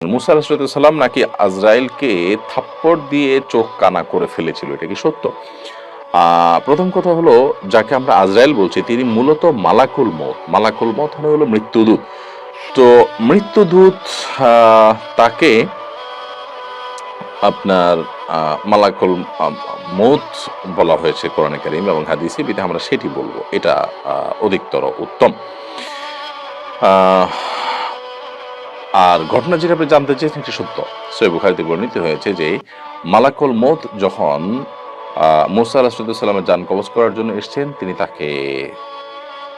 মুসা আলাইহিস সালাম নাকি আজরাইলকে থাপ্পড় দিয়ে চোখ কানা করে ফেলেছিল, এটা কি সত্য? প্রথম কথা হলো, যাকে আমরা আজরাইল বলছি তিনি মূলত মালাকুল মউত। মালাকুল মউত হলো মৃত্যুদূত। তো মৃত্যুদূত, তাকে আপনার মালাকুল মউত বলা হয়েছে কোরআনে কারীম এবং হাদিসে, বিধায় আমরা সেটি বলবো, এটা অধিকতর উত্তম। আর ঘটনা যেটা আপনি জানতে চেয়েছেন সেটি সত্য। সহিহ বুখারীতে বর্ণিত হয়েছে যে মালাকুল মউত যখন মুসা আলাইহিস সালামের জান কবজ করার জন্য এসেছেন, তিনি তাকে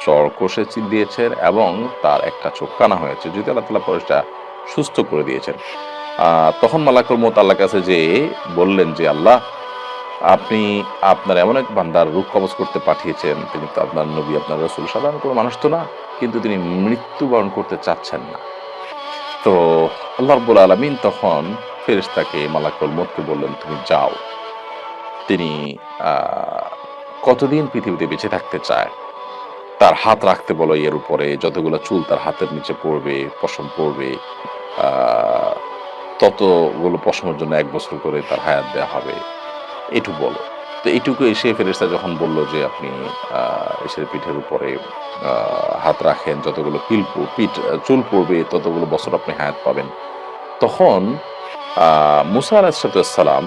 চড় কষে দিয়েছেন এবং তার একটা চোখ কানা হয়েছে, যদি আল্লাহ তাআলা পরে সেটা সুস্থ করে দিয়েছেন। তখন মালাকুল মউত আল্লাহর কাছে যেয়ে বললেন যে, আল্লাহ, আপনি আপনার এমন এক বান্দার রূহ কবজ করতে পাঠিয়েছেন, তিনি তো আপনার নবী, আপনার রাসূল, সাধারণ কোনো মানুষ তো না, কিন্তু তিনি মৃত্যুবরণ করতে চাচ্ছেন না। তো আল্লাহ রাব্বুল আলামিন তখন ফেরেশতাকে মালাকুল মউতকে বললেন, তুমি যাও, তিনি কতদিন পৃথিবীতে বেঁচে থাকতে চায় তার হাত রাখতে বলো এর উপরে, যতগুলো চুল তার হাতের নিচে পড়বে, পশম পড়বে, ততগুলো পশমের জন্য 1 বছর করে তার হায়াত দেওয়া হবে, এটুকু বলো। তো এইটুকু এসে ফেরেশতা যখন বলল যে আপনি এসে পিঠের উপরে হাত রাখেন, যতগুলো চুল পড়বে ততগুলো বছর আপনি হায়াত পাবেন, তখন মুসা আলাইহিস সালাম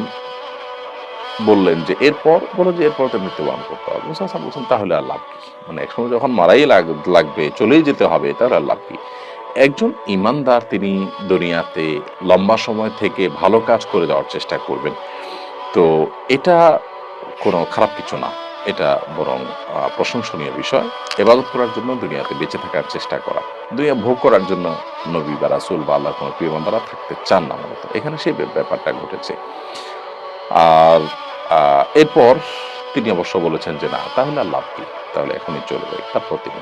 বললেন যে এরপর বলো, যে এরপর তো মৃত্যুবরণ করতে হবে। মুসা সালাম বলছেন, তাহলে আর লাভ কি? মানে একসময় যখন মারাই লাগবে, চলেই যেতে হবে, তাহলে আর লাভ কি? একজন ইমানদার তিনি দুনিয়াতে লম্বা সময় থেকে ভালো কাজ করে যাওয়ার চেষ্টা করবেন। তো এটা কোনো খারাপ কিছু না, এটা বরং প্রশংসনীয় বিষয়। ইবাদত করার জন্য, দুনিয়াতে বেঁচে থাকার চেষ্টা করা, দুনিয়া ভোগ করার জন্য নবী বা রাসূল বা আল্লাহর কোনো প্রিয় বান্দারা থাকতে চান না মূলত। এখানে সেই ব্যাপারটা ঘটেছে। আর এরপর তিনি অবশ্য বলেছেন যে না, তাহলে আর লাভ কি, তাহলে এখনই চলে যাই। তারপর তিনি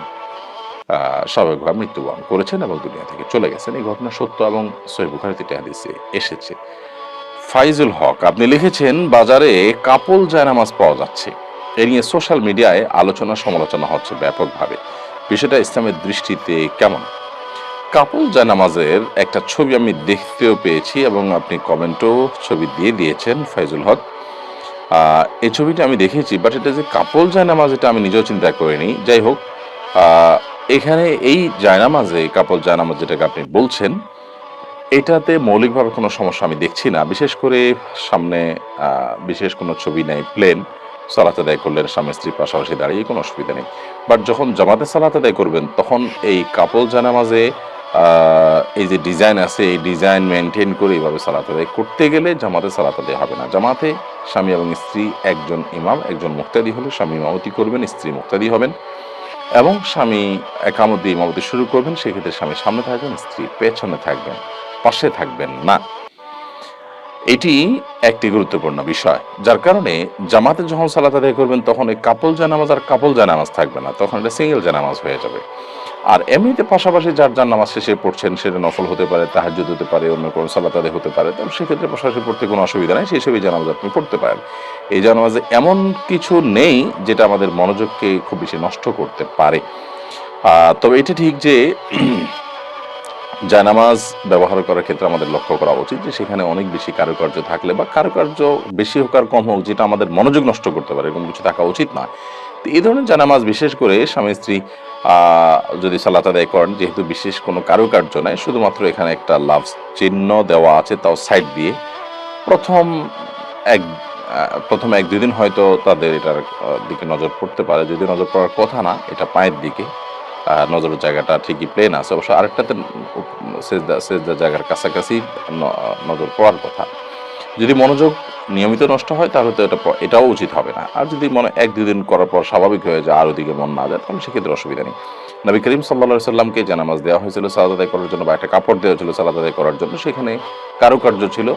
স্বাভাবিকভাবে মৃত্যুবরণ করেছেন এবং দুনিয়া থেকে চলে গেছেন। এই ঘটনা সত্য এবং সহিহ বুখারীতে হাদিসে এসেছে। ফাইজুল হক আপনি লিখেছেন, বাজারে কাপল জায়নামাজ পাওয়া যাচ্ছে, এ নিয়ে সোশ্যাল মিডিয়ায় আলোচনা সমালোচনা হচ্ছে ব্যাপকভাবে, বিষয়টা ইসলামের দৃষ্টিতে কেমন? কাপল জায়নামাজের একটা ছবি আমি দেখতেও পেয়েছি এবং আপনি কমেন্টও ছবি দিয়ে দিয়েছেন ফাইজুল হক। এই ছবিটা আমি দেখেছি, বাট এটা যে কাপল জায়নামাজ এটা আমি নিজেও চিন্তা করিনি। যাই হোক, এখানে এই জায়নামাজে, কাপল জায়নামাজ যেটাকে আপনি বলছেন, এটাতে মৌলিকভাবে কোনো সমস্যা আমি দেখছি না। বিশেষ করে সামনে বিশেষ কোনো ছবি নেই, প্লেন সালাত আদায় করলেন স্বামী স্ত্রী পাশাপাশি দাঁড়িয়ে, কোনো অসুবিধা নেই। বাট যখন জামাতে সালাত আদায় করবেন, তখন এই কাপল জায়নামাজে এই যে ডিজাইন আছে, এই ডিজাইন মেনটেন করে এইভাবে সালাত আদায় করতে গেলে জামাতে সালাত আদায় হবে না। জামাতে স্বামী এবং স্ত্রী, একজন ইমাম একজন মুক্তাদি হলে স্বামী ইমামতি করবেন, স্ত্রী মুক্তাদি হবেন, এবং স্বামী একামত দিয়ে ইমামতি শুরু করবেন, সেক্ষেত্রে স্বামী সামনে থাকবেন, স্ত্রী পেছনে থাকবেন, পাশে থাকবেন না। এটি একটি গুরুত্বপূর্ণ বিষয়, যার কারণে জামাতে যখন সালাত আদায় করবেন, তখন এই কাপল জানামাজ আর কাপল জানামাজ থাকবে না, তখন এটা সিঙ্গেল জানামাজ হয়ে যাবে। আর এমনিতে পাশাপাশি যার জানামাজ শেষে পড়ছেন, সেটা নফল হতে পারে, তাহাজ্জুদ হতে পারে, অন্য কোনো সালাত আদায় হতে পারে, তবে সেক্ষেত্রে পাশাপাশি পড়তে কোনো অসুবিধা নেই, সেই হিসেবে জানামাজ আপনি পড়তে পারেন। এই জানামাজে এমন কিছু নেই যেটা আমাদের মনোযোগকে খুব বেশি নষ্ট করতে পারে। তবে এটা ঠিক যে জায়নামাজ ব্যবহার করার ক্ষেত্রে আমাদের লক্ষ্য করা উচিত যে সেখানে অনেক বেশি কারুকার্য থাকলে, বা কারুকার্য বেশি হোক আর কম হোক, যেটা আমাদের মনোযোগ নষ্ট করতে পারে, এরকম কিছু থাকা উচিত না। তো এই ধরনের জায়নামাজ বিশেষ করে স্বামী স্ত্রী যদি সালাত আদায় করেন, যেহেতু বিশেষ কোনো কারুকার্য নাই, শুধুমাত্র এখানে একটা লাভ চিহ্ন দেওয়া আছে, তাও সাইড দিয়ে, প্রথম এক 1-2 দিন হয়তো তাদের এটার দিকে নজর পড়তে পারে, যদি নজর পড়ার কথা না, এটা পায়ের দিকে নজরের জায়গাটা ঠিকই প্লেন আছে, অবশ্য আরেকটাতে সেজদার জায়গার কাছাকাছি নজর পড়ার কথা। যদি মনোযোগ নিয়মিত নষ্ট হয়, তাহলে তো এটাও উচিত হবে না। আর যদি 1-2 দিন করার পর স্বাভাবিক হয়ে যায়, আর ওদিকে মন না যায়, তাহলে সেক্ষেত্রে অসুবিধা নেই। নবী করিম সাল্লাল্লাহু আলাইহি সাল্লামকে জানামাজ দেওয়া হয়েছিল সালাত আদায় করার জন্য, বা একটা কাপড় দেওয়া হয়েছিল সালাত আদায় করার জন্য, সেখানে কারুকার্য ছিল।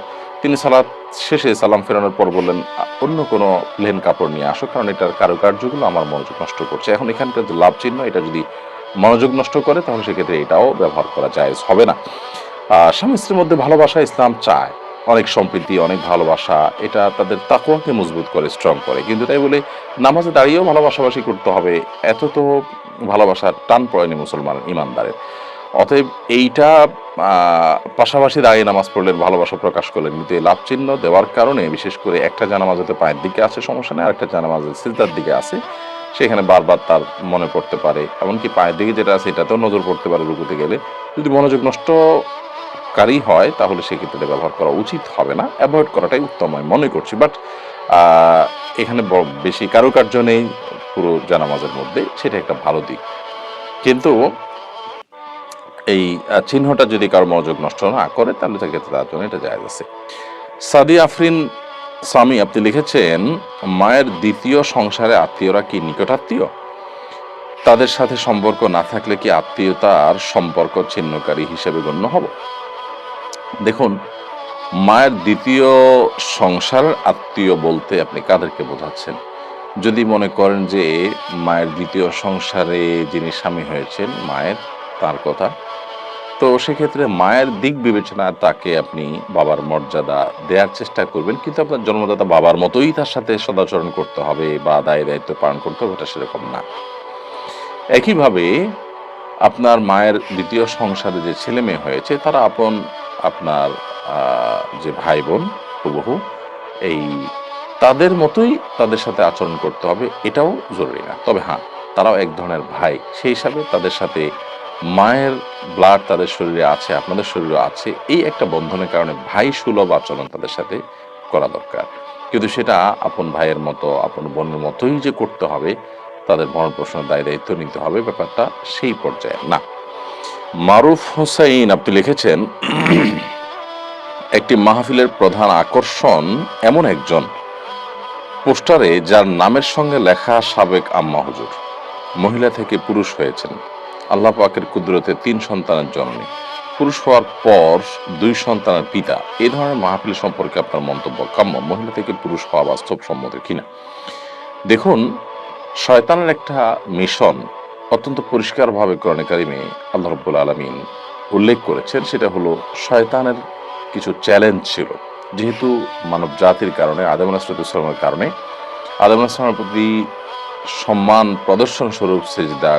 তিনি সালাত শেষে সালাম ফেরানোর পর বললেন, অন্য কোনো প্লেন কাপড় নিয়ে আসো, কারণ এটার কারুকার্যগুলো আমার মনোযোগ নষ্ট করছে। এখন এখানকার যে লাভ চিহ্ন, এটা যদি মনোযোগ নষ্ট করে, তাহলে সেক্ষেত্রে এটাও ব্যবহার করা জায়েজ হবে না। স্বামী স্ত্রীর মধ্যে ভালোবাসা ইসলাম চায়, অনেক সম্প্রীতি, অনেক ভালোবাসা, এটা তাদের তাকওয়াকে মজবুত করে, স্ট্রং করে। কিন্তু তাই বলে নামাজে দাঁড়িয়েও ভালোবাসাবাসি করতে হবে, এত তো ভালোবাসার টান পড়েনি মুসলমান ইমানদারের। অতএব এইটা পাশাপাশি দাঁড়িয়ে নামাজ পড়লেন, ভালোবাসা প্রকাশ করলেন, কিন্তু এই লাভ চিহ্ন দেওয়ার কারণে বিশেষ করে একটা জানামাজ হতে পায়ের দিকে আছে সমস্যা নেই, আর একটা জানামাজের সিজদার দিকে আছে, সেখানে বারবার তার মনে পড়তে পারে, এমনকি পায়ের দিকে যেটা আছে এটাতেও নজর পড়তে পারে রুকুতে গেলে। যদি মনোযোগ নষ্টকারী হয় তাহলে সেক্ষেত্রে এটা ব্যবহার করা উচিত হবে না, অ্যাভয়েড করাটাই উত্তম আমি মনে করছি। বাট এখানে বেশি কারুকার্য নেই পুরো জানামাজের মধ্যে, সেটা একটা ভালো দিক। কিন্তু এই চিহ্নটা যদি কারো মনোযোগ নষ্ট না করে তাহলে সেক্ষেত্রে তার জন্য এটা জায়েজ আছে। সাদি আফরিন স্বামী আপনি লিখেছেন, মায়ের দ্বিতীয় সংসারে আত্মীয়রা কি নিকটাত্মীয়? তাদের সাথে সম্পর্ক না থাকলে কি আত্মীয়তার সম্পর্ক ছিন্নকারী হিসেবে গণ্য হব? দেখুন, মায়ের দ্বিতীয় সংসারের আত্মীয় বলতে আপনি কাদেরকে বোঝাচ্ছেন? যদি মনে করেন যে মায়ের দ্বিতীয় সংসারে যিনি স্বামী হয়েছেন মায়ের, তার কথা, তো সেক্ষেত্রে মায়ের দিক বিবেচনা তাকে আপনি বাবার মর্যাদা দেওয়ার চেষ্টা করবেন, কিন্তু আপনার জন্মদাতা বাবার মতোই তার সাথে সদাচরণ করতে হবে বা দায় দায়িত্ব পালন করতে হবে, এটা সেরকম না। একইভাবে আপনার মায়ের দ্বিতীয় সংসারে যে ছেলে মেয়ে হয়েছে তারা আপনার যে ভাই বোন হুবহু এই তাদের মতোই তাদের সাথে আচরণ করতে হবে, এটাও জরুরি না। তবে হ্যাঁ, তারাও এক ধরনের ভাই, সেই হিসাবে তাদের সাথে মায়ের ব্লাড তাদের শরীরে আছে, আপনাদের শরীরে আছে, এই একটা বন্ধনের কারণে ভাই সুলভ আচরণ তাদের সাথে করা দরকার। কিন্তু সেটা আপন ভাইয়ের মতো আপন বোনের মতোই যে করতে হবে, তাদের ভরণ পোষণের দায় দায়িত্ব নিতে হবে, ব্যাপারটা সেই পর্যায়ে না। মারুফ হোসাইন আপনি লিখেছেন, একটি মাহফিলের প্রধান আকর্ষণ এমন একজন পোস্টারে যার নামের সঙ্গে লেখা সাবেক আম্মা হুজুর, মহিলা থেকে পুরুষ হয়েছেন, আল্লাহ পাকের কুদরতে 3 সন্তানের জননী, পুরুষ হওয়ার পর 2 সন্তানের পিতা। এই ধরনের মাহফিল সম্পর্কে আপনার মন্তব্য কাম্য, মহিলা থেকে পুরুষ হওয়া বাস্তবসম্মত কিনা? দেখুন, শয়তানের একটা মিশন অত্যন্ত পরিষ্কারভাবে কোরআনে কারিমে আল্লাহ রাব্বুল আলামিন উল্লেখ করেছেন। সেটা হলো শয়তানের কিছু চ্যালেঞ্জ ছিল। যেহেতু মানব জাতির কারণে, আদম আলাইহিস সালামের কারণে, আদম আলাইহিস সালামের প্রতি সম্মান প্রদর্শন স্বরূপ সিজদা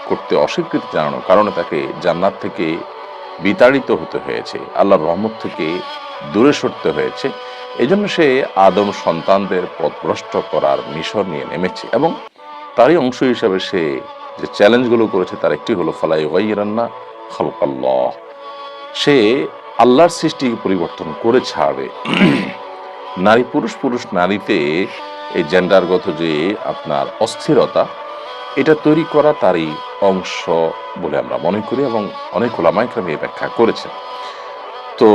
করতে অস্বীকৃতি জানানোর কারণে তাকে জান্নাত থেকে বিতাড়িত হতে হয়েছে, আল্লাহর রহমত থেকে দূরে সরতে হয়েছে। এই জন্য সে আদম সন্তানদের পথভ্রষ্ট করার মিশন নিয়ে নেমেছে, এবং তারই অংশ হিসাবে সে যে চ্যালেঞ্জগুলো করেছে তার একটি হলো ফালা ইউগাইয়িরান্না খালকাল্লাহ, সে আল্লাহর সৃষ্টিকে পরিবর্তন করে ছাড়বে। নারী পুরুষ, পুরুষ নারীতে এই জেন্ডারগত যে আপনার অস্থিরতা, এটা তৈরি করা তারই অংশ বলে আমরা মনে করি, এবং অনেক ওলামায়ে কেরাম এই ব্যাখ্যা করেছেন। তো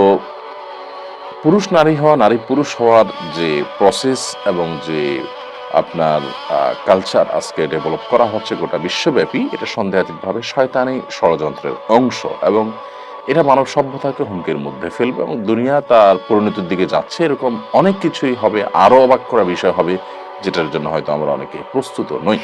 পুরুষ নারী হওয়া, নারী পুরুষ হওয়ার যে প্রসেস এবং যে আপনার কালচার আজকে ডেভেলপ করা হচ্ছে গোটা বিশ্বব্যাপী, এটা সন্দেহাতীতভাবে শয়তানি ষড়যন্ত্রের অংশ, এবং এটা মানব সভ্যতাকে হুমকির মধ্যে ফেলবে, এবং দুনিয়া তার পরিণতির দিকে যাচ্ছে। এরকম অনেক কিছুই হবে, আরও অবাক করা বিষয় হবে, যেটার জন্য হয়তো আমরা অনেকে প্রস্তুত নই।